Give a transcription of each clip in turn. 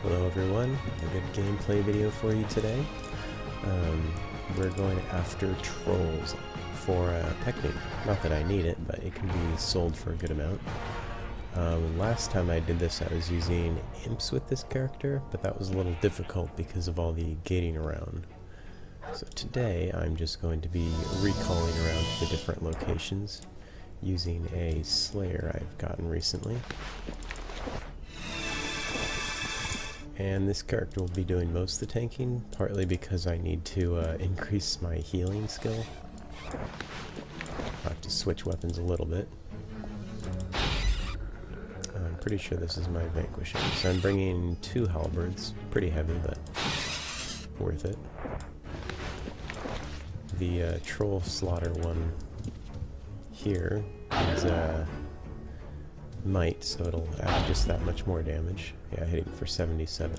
Hello everyone, a good gameplay video for you today. We're going after trolls for a technique. Not that I need it, but it can be sold for a good amount. Last time I did this I was using imps with this character, but that was a little difficult because of all the gating around. So today I'm just going to be recalling around to the different locations using a slayer I've gotten recently. And this character will be doing most of the tanking, partly because I need to increase my healing skill. I have to switch weapons a little bit. I'm pretty sure this is my vanquishing. So I'm bringing 2 halberds, pretty heavy, but worth it. The troll slaughter one here is might, so it'll add just that much more damage. Yeah, hitting for 77.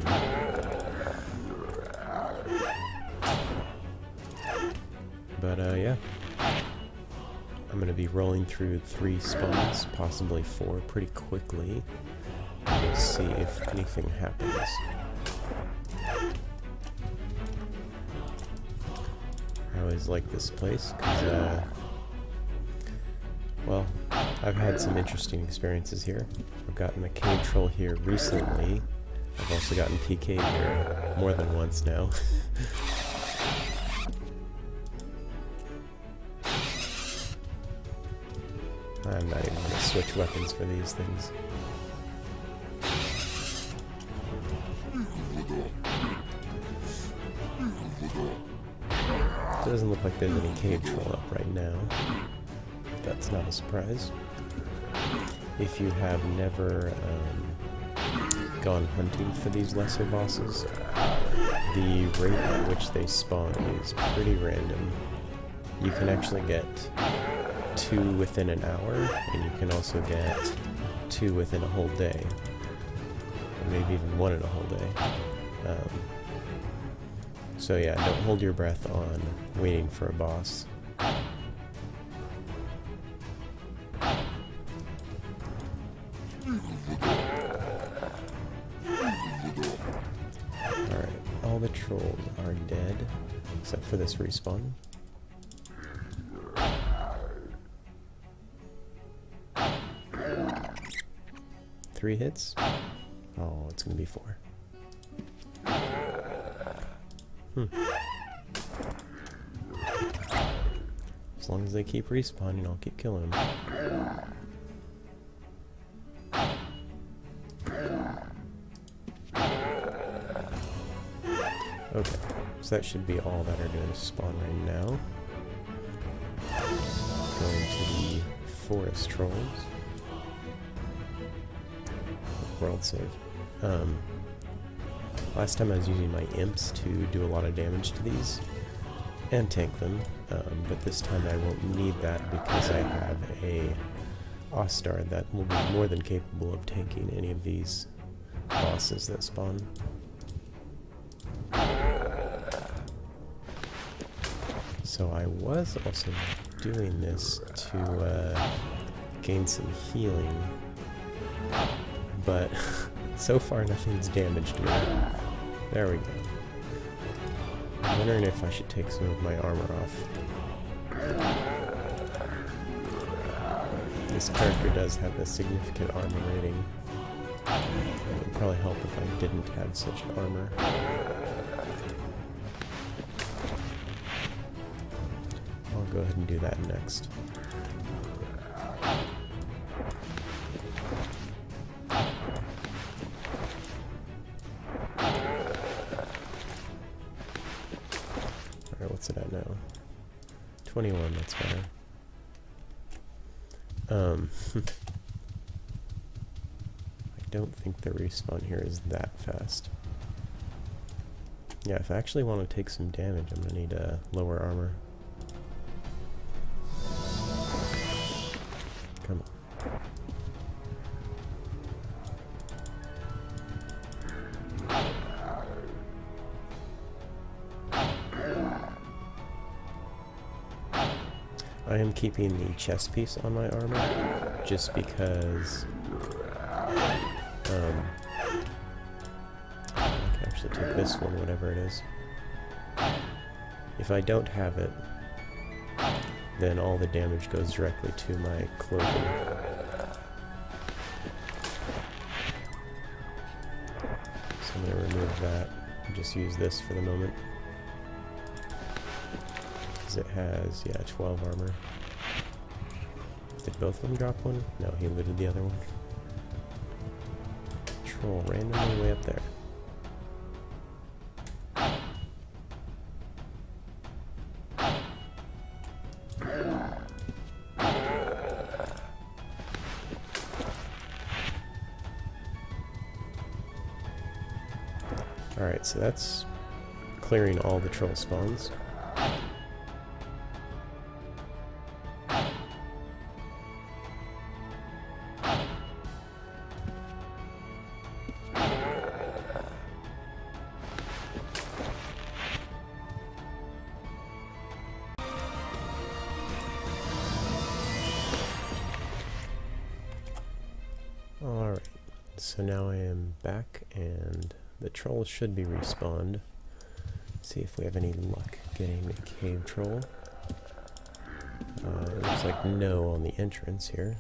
But yeah, I'm gonna be rolling through 3 spawns, possibly 4, pretty quickly. We'll see if anything happens. I always like this place because, well, I've had some interesting experiences here. I've gotten a cave troll here recently. I've also gotten PK'd here more than once now. I'm not even going to switch weapons for these things. Doesn't look like there's any cave troll up right now. That's not a surprise. If you have never gone hunting for these lesser bosses, the rate at which they spawn is pretty random. You can actually get 2 within an hour, and you can also get 2 within a whole day. Or maybe even 1 in a whole day. So yeah, don't hold your breath on waiting for a boss. Alright, all the trolls are dead, except for this respawn. Three hits? Oh, it's gonna be 4. As long as they keep respawning, I'll keep killing them. Okay, so that should be all that are going to spawn right now. Going to the forest trolls. World save. Last time I was using my imps to do a lot of damage to these and tank them, but this time I won't need that because I have a Ostar that will be more than capable of tanking any of these bosses that spawn. So I was also doing this to gain some healing, but so far nothing's damaged me. There we go. I'm wondering if I should take some of my armor off. This character does have a significant armor rating. It would probably help if I didn't have such armor. I'll go ahead and do that next. Alright, what's it at now? 21, that's better. I don't think the respawn here is that fast. Yeah, if I actually want to take some damage, I'm gonna need lower armor. Come on. I am keeping the chest piece on my armor just because actually take this one, whatever it is. If I don't have it, then all the damage goes directly to my clothing. So I'm going to remove that and just use this for the moment. Because it has, yeah, 12 armor. Did both of them drop one? No, he looted the other one. Troll randomly way up there. Alright, so that's clearing all the troll spawns. Alright, so now I am back and the trolls should be respawned. See if we have any luck getting a cave troll. It looks like no on the entrance here.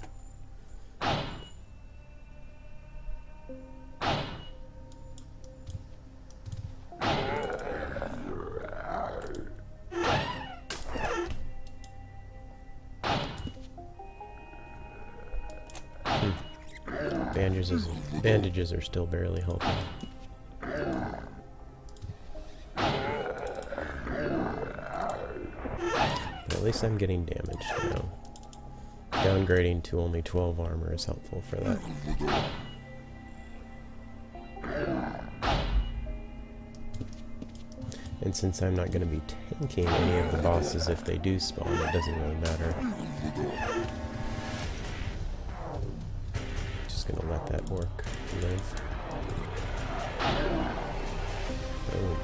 Bandages are still barely helping. But at least I'm getting damaged now. Downgrading to only 12 armor is helpful for that. And since I'm not going to be tanking any of the bosses if they do spawn, it doesn't really matter. Gonna let that orc live. Boom.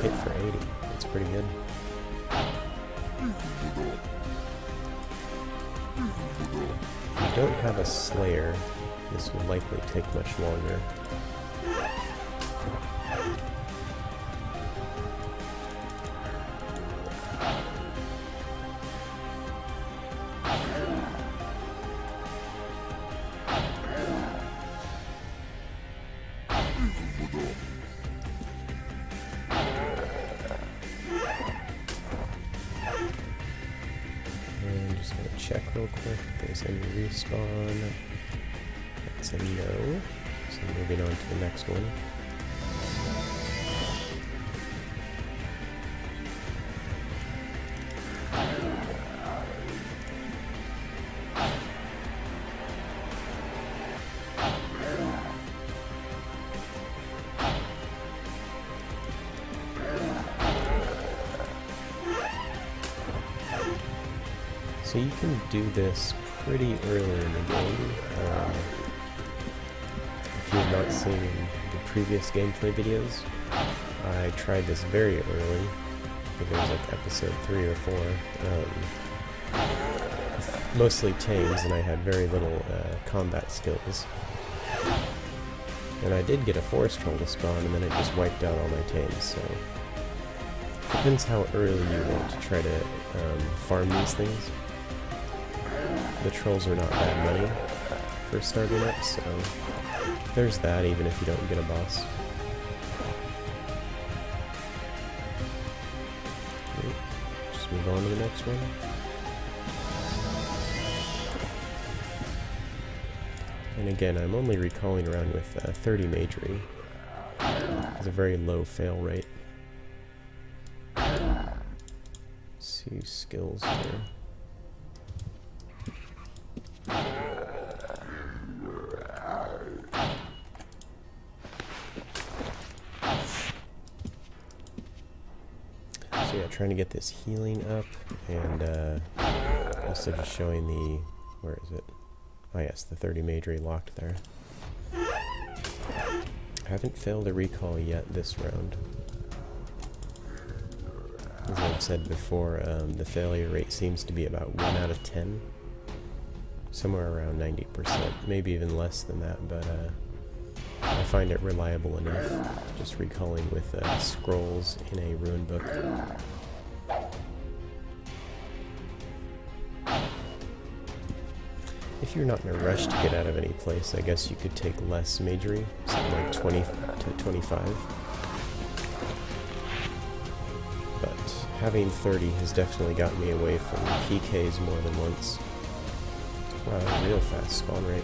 Hit for 80. That's pretty good. If you don't have a Slayer, this will likely take much longer. Check real quick if there's any respawn. That's a no. So moving on to the next one. So you can do this pretty early in the game. If you've not seen the previous gameplay videos, I tried this very early. I think it was like episode 3 or 4. Mostly tames, and I had very little combat skills. And I did get a forest troll to spawn, and then it just wiped out all my tames, so... Depends how early you want to try to farm these things. The trolls are not bad money for starting up, so there's that even if you don't get a boss. Just move on to the next one. And again, I'm only recalling around with 30 magery. It's a very low fail rate. Let's see skills here. So yeah, trying to get this healing up, and also just showing the, where is it? Oh yes, the 30 magery locked there. I haven't failed a recall yet this round. As I've said before, the failure rate seems to be about 1 out of 10. Somewhere around 90%, maybe even less than that, but I find it reliable enough, just recalling with scrolls in a rune book. If you're not in a rush to get out of any place, I guess you could take less magery, something like 20 to 25. But having 30 has definitely gotten me away from PKs more than once. Wow, real fast spawn rate.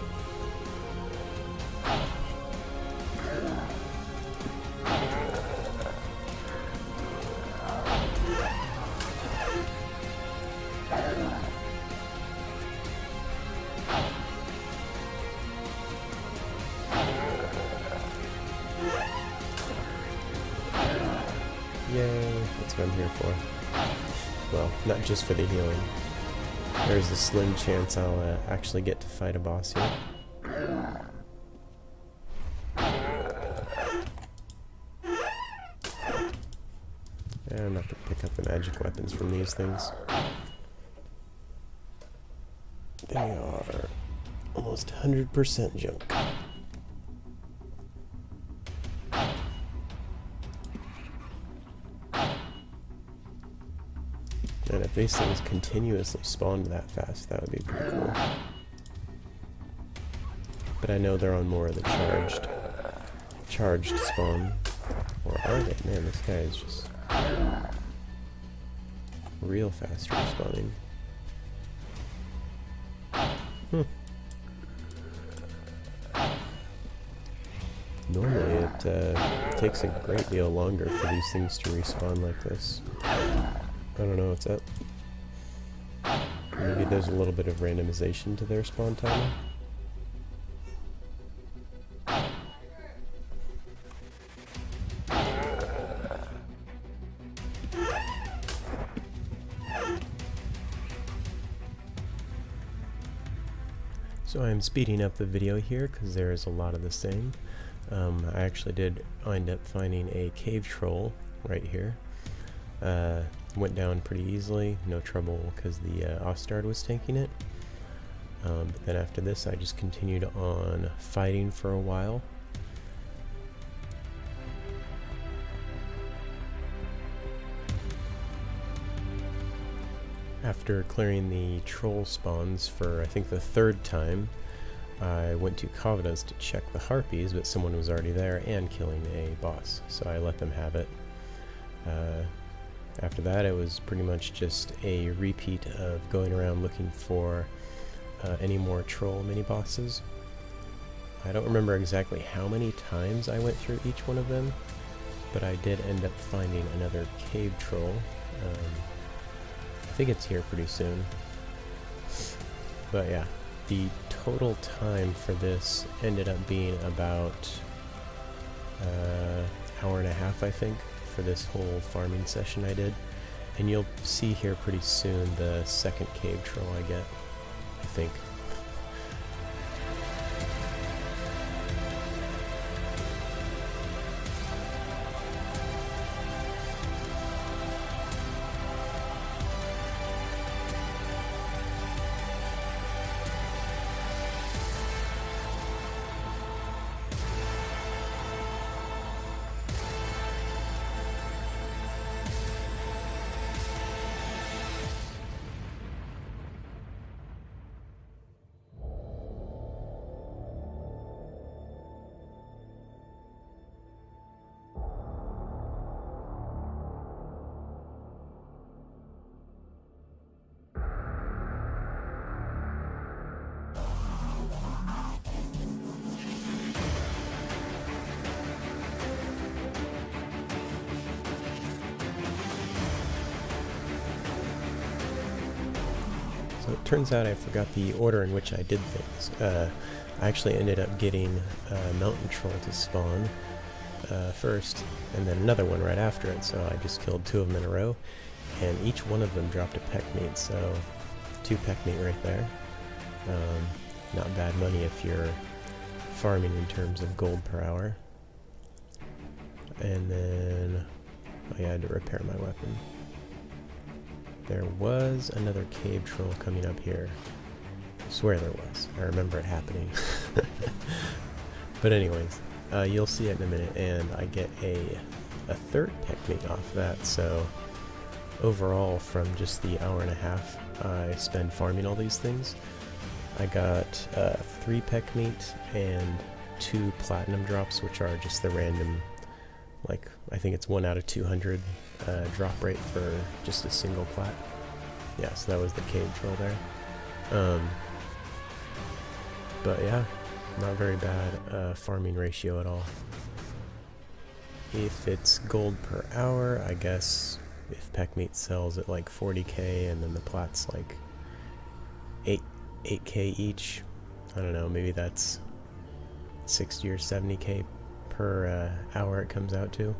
Yay, that's what I'm here for. Well, not just for the healing. There's a slim chance I'll actually get to fight a boss here. Yeah, I'm not going to pick up the magic weapons from these things. They are almost 100% junk. And if these things continuously spawned that fast, that would be pretty cool. But I know they're on more of the charged spawn. Or are they? Man, this guy is just real fast respawning. Normally it takes a great deal longer for these things to respawn like this. I don't know what's up. Maybe there's a little bit of randomization to their spawn timing. So I'm speeding up the video here because there is a lot of the same. I actually did end up finding a cave troll right here. Went down pretty easily, no trouble because the Ostard was tanking it. But then after this I just continued on fighting for a while. After clearing the troll spawns for I think the third time, I went to Kavos to check the Harpies, but someone was already there and killing a boss, so I let them have it. After that it was pretty much just a repeat of going around looking for any more troll mini-bosses. I don't remember exactly how many times I went through each one of them, but I did end up finding another cave troll. I think it's here pretty soon. But yeah, the total time for this ended up being about hour and a half, I think, for this whole farming session I did. And you'll see here pretty soon the second cave troll I get, I think. So it turns out I forgot the order in which I did things. I actually ended up getting a mountain troll to spawn first, and then another one right after it, so I just killed two of them in a row, and each one of them dropped a peck meat, so 2 peck meat right there. Not bad money if you're farming in terms of gold per hour. And then I had to repair my weapon. There was another cave troll coming up here. I swear there was. I remember it happening. But anyways, You'll see it in a minute, and I get a third pecmeat off that, so overall from just the hour and a half I spend farming all these things, I got 3 pecmeat and 2 platinum drops, which are just the random, like, I think it's 1 out of 200 drop rate for just a single plat. Yeah, so that was the cave troll there. But yeah, not very bad farming ratio at all. If it's gold per hour, I guess if pecmeat sells at like 40k and then the plat's like 8k each, I don't know, maybe that's 60 or 70k per hour it comes out to.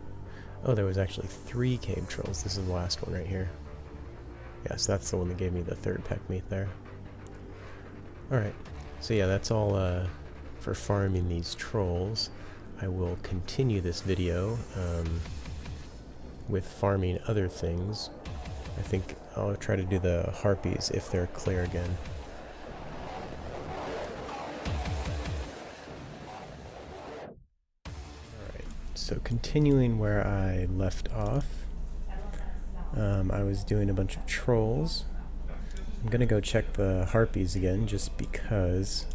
Oh, there was actually 3 cave trolls. This is the last one right here. Yes, that's the one that gave me the third pecmeat there. Alright, so yeah, that's all for farming these trolls. I will continue this video with farming other things. I think I'll try to do the harpies if they're clear again. Alright, so continuing where I left off, I was doing a bunch of trolls. I'm gonna go check the harpies again just because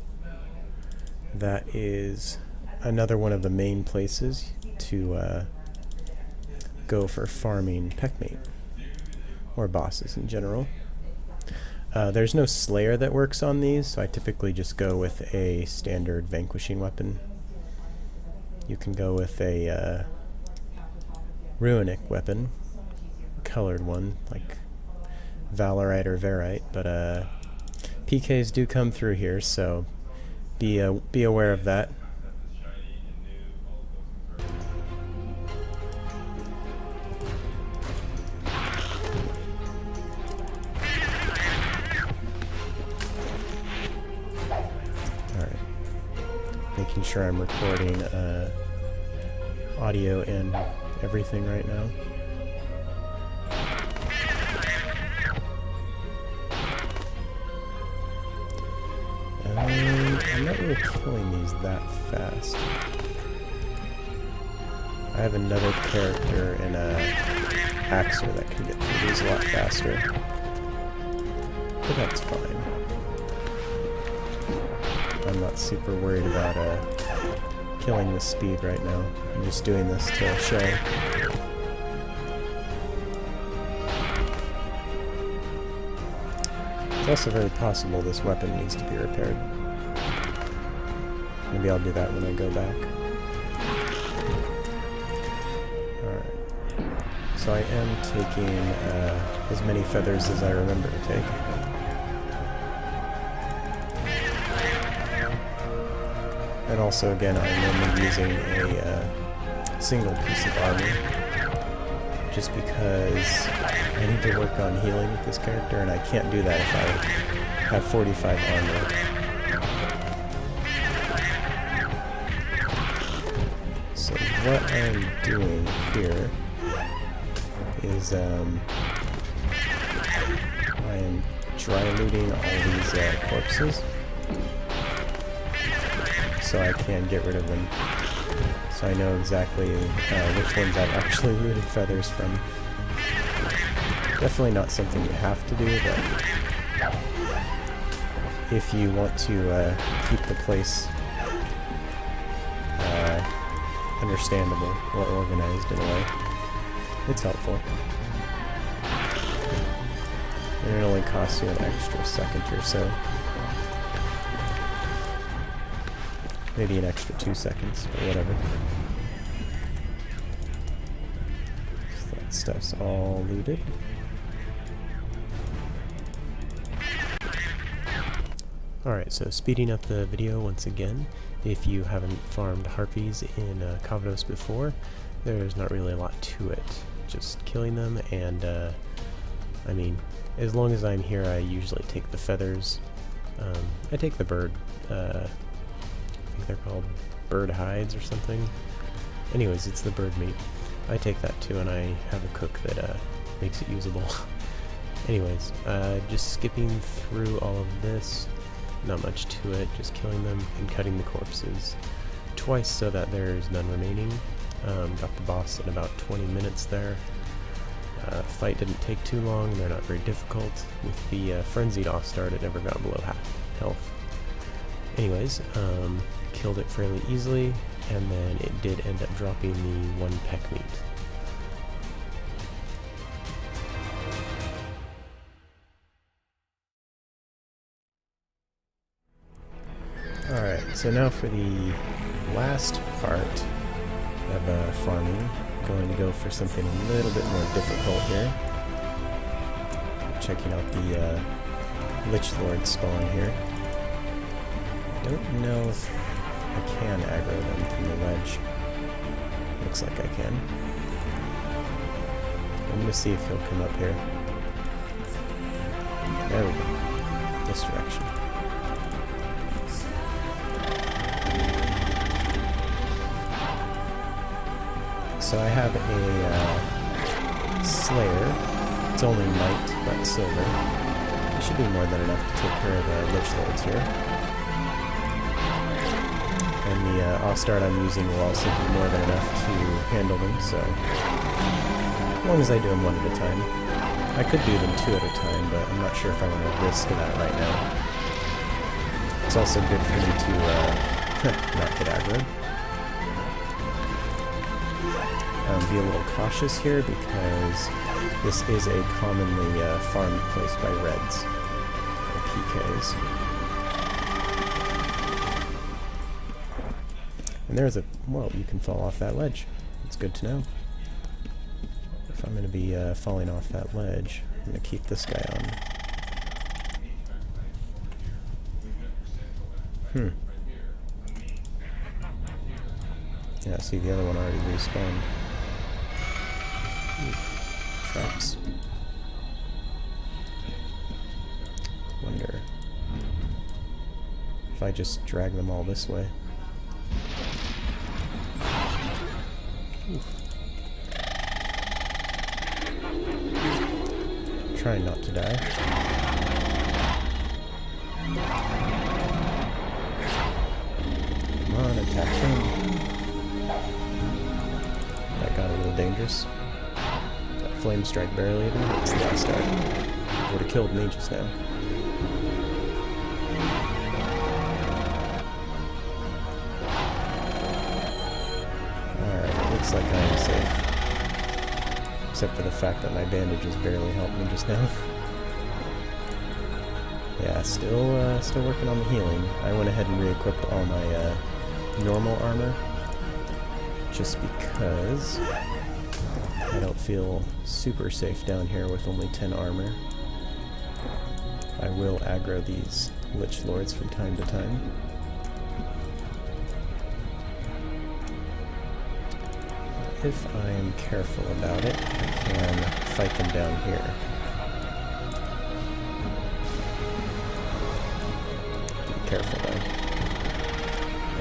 that is another one of the main places to go for farming pecmeat, or bosses in general. There's no slayer that works on these, so I typically just go with a standard vanquishing weapon. You can go with a runic weapon, colored one, like Valorite or Verite, but PKs do come through here, so be aware of that. Alright. Making sure I'm recording audio and everything right now. I'm not really killing these that fast. I have another character in Axer that can get through these a lot faster. But that's fine. I'm not super worried about killing with speed right now. I'm just doing this to show. It's also very possible this weapon needs to be repaired. Maybe I'll do that when I go back. Alright. So I am taking as many feathers as I remember to take. And also, again, I'm only using a single piece of armor, just because I need to work on healing with this character, and I can't do that if I have 45 armor. So what I'm doing here is I am dry looting all these corpses so I can get rid of them. So I know exactly which ones I've actually looted feathers from. Definitely not something you have to do, but if you want to keep the place understandable or organized in a way, it's helpful. And it only costs you an extra second or so. Maybe an extra 2 seconds, but whatever. So that stuff's all looted. Alright, so speeding up the video once again, if you haven't farmed harpies in Kavos before, there's not really a lot to it. Just killing them, and I mean, as long as I'm here, I usually take the feathers. I take the bird, I think they're called bird hides or something. Anyways, it's the bird meat. I take that too, and I have a cook that makes it usable. Anyways, just skipping through all of this. Not much to it, just killing them and cutting the corpses. twice so that there's none remaining. Got the boss in about 20 minutes there. Fight didn't take too long, they're not very difficult. With the frenzied off start, it never got below half health. Anyways, killed it fairly easily, and then it did end up dropping the 1 peck meat. Alright, so now for the last part of farming, I'm going to go for something a little bit more difficult here. Checking out the Lich Lord spawn here. Don't know if I can aggro them from the ledge. Looks like I can. I'm going to see if he'll come up here. There we go. This direction. So I have a Slayer. It's only Knight, but Silver. It should be more than enough to take care of the Lich Lords here. And the off-start I'm using will also be more than enough to handle them, so as long as I do them one at a time. I could do them 2 at a time, but I'm not sure if I want to risk that right now. It's also good for me to not get aggroed. Be a little cautious here because this is a commonly farmed place by Reds, or PKs. And there's a, well, you can fall off that ledge. It's good to know. If I'm going to be falling off that ledge, I'm going to keep this guy on. Yeah, see, the other one already respawned. Traps. Wonder if I just drag them all this way. Oof. Trying not to die. Come on, attack him. That got a little dangerous. Flame strike barely even hits the last start. Would have killed me just now. Alright, it looks like I am safe. Except for the fact that my bandages barely helped me just now. Yeah, still working on the healing. I went ahead and re-equipped all my normal armor. Just because I don't feel super safe down here with only 10 armor. I will aggro these Lich Lords from time to time. If I am careful about it, I can fight them down here. Be careful though.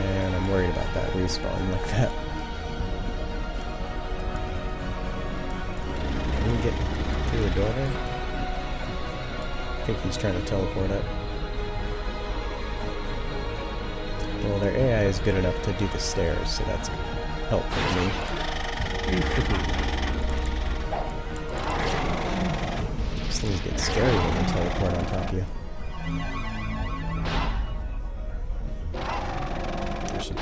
And I'm worried about that respawn like that. Get through the door there? I think he's trying to teleport up. Well, their AI is good enough to do the stairs, so that's helpful to me. These things get scary when they teleport on top of you. I should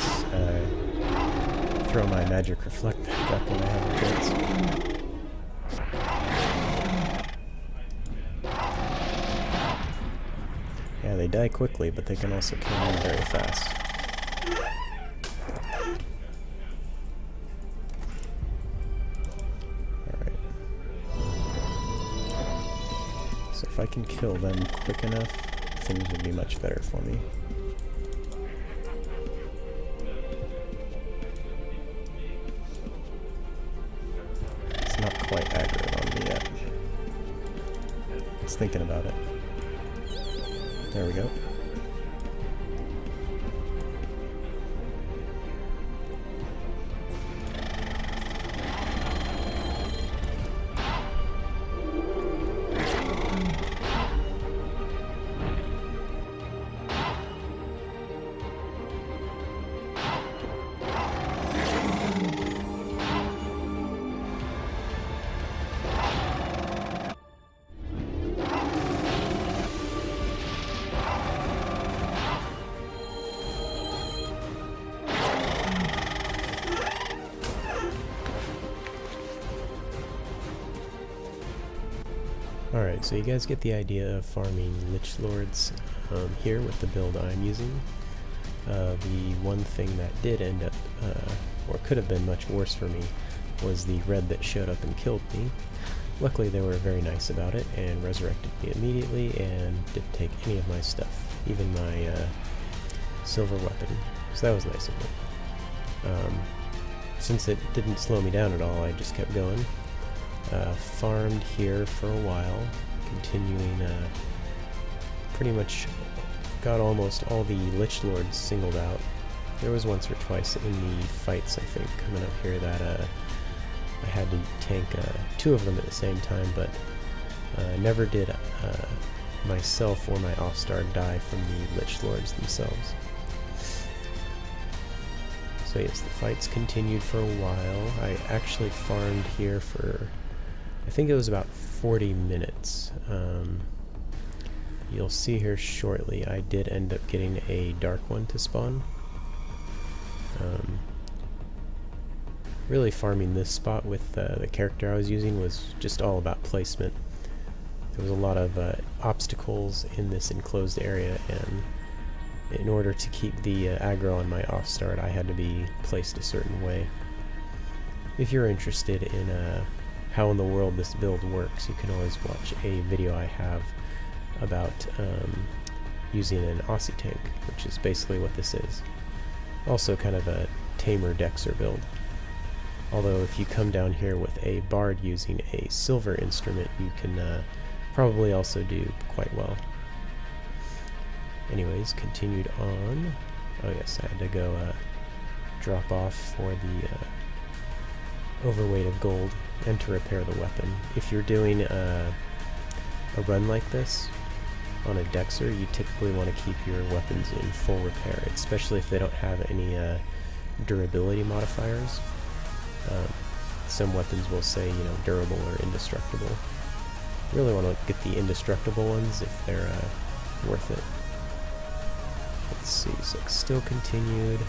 throw my magic reflect back up when I have a chance. Yeah, they die quickly, but they can also kill them very fast. Alright. So if I can kill them quick enough, things will be much better for me. It's not quite aggroed on me yet. It's thinking about it. There we go. Alright, so you guys get the idea of farming Lich Lords here with the build I'm using. The one thing that did end up, or could have been much worse for me, was the red that showed up and killed me. Luckily they were very nice about it and resurrected me immediately and didn't take any of my stuff, even my silver weapon, so that was nice of them. Since it didn't slow me down at all, I just kept going. Farmed here for a while, continuing, pretty much got almost all the Lich Lords singled out. There was once or twice in the fights, I think, coming up here that I had to tank two of them at the same time, but never did myself or my Offstar die from the Lich Lords themselves. So yes, the fights continued for a while. I actually farmed here for, I think it was about 40 minutes. You'll see here shortly, I did end up getting a dark one to spawn. Really farming this spot with the character I was using was just all about placement. There was a lot of obstacles in this enclosed area, and in order to keep the aggro on my off start, I had to be placed a certain way. If you're interested in how in the world this build works, you can always watch a video I have about using an Aussie tank, which is basically what this is. Also kind of a tamer Dexter build. Although if you come down here with a bard using a silver instrument, you can probably also do quite well. Anyways, continued on. Oh yes, I had to go drop off for the overweight of gold and to repair the weapon. If you're doing a run like this on a Dexter, you typically want to keep your weapons in full repair, especially if they don't have any durability modifiers. Some weapons will say, you know, durable or indestructible. You really want to get the indestructible ones if they're worth it. Let's see, so it still continued.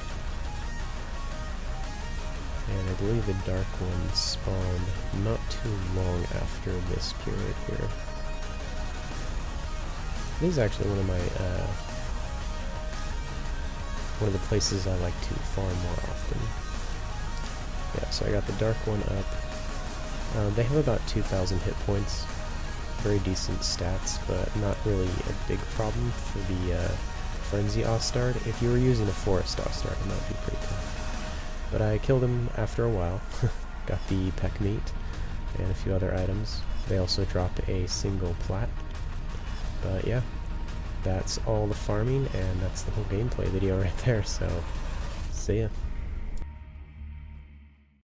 And I believe the dark one spawned not too long after this period here. This is actually one of the places I like to farm more often. Yeah, so I got the dark one up. They have about 2,000 hit points. Very decent stats, but not really a big problem for the Frenzy Ostard. If you were using a Forest Ostard, it might be pretty tough. But I killed him after a while. Got the peck meat and a few other items. They also drop a single plat. But yeah, that's all the farming, and that's the whole gameplay video right there, so see ya.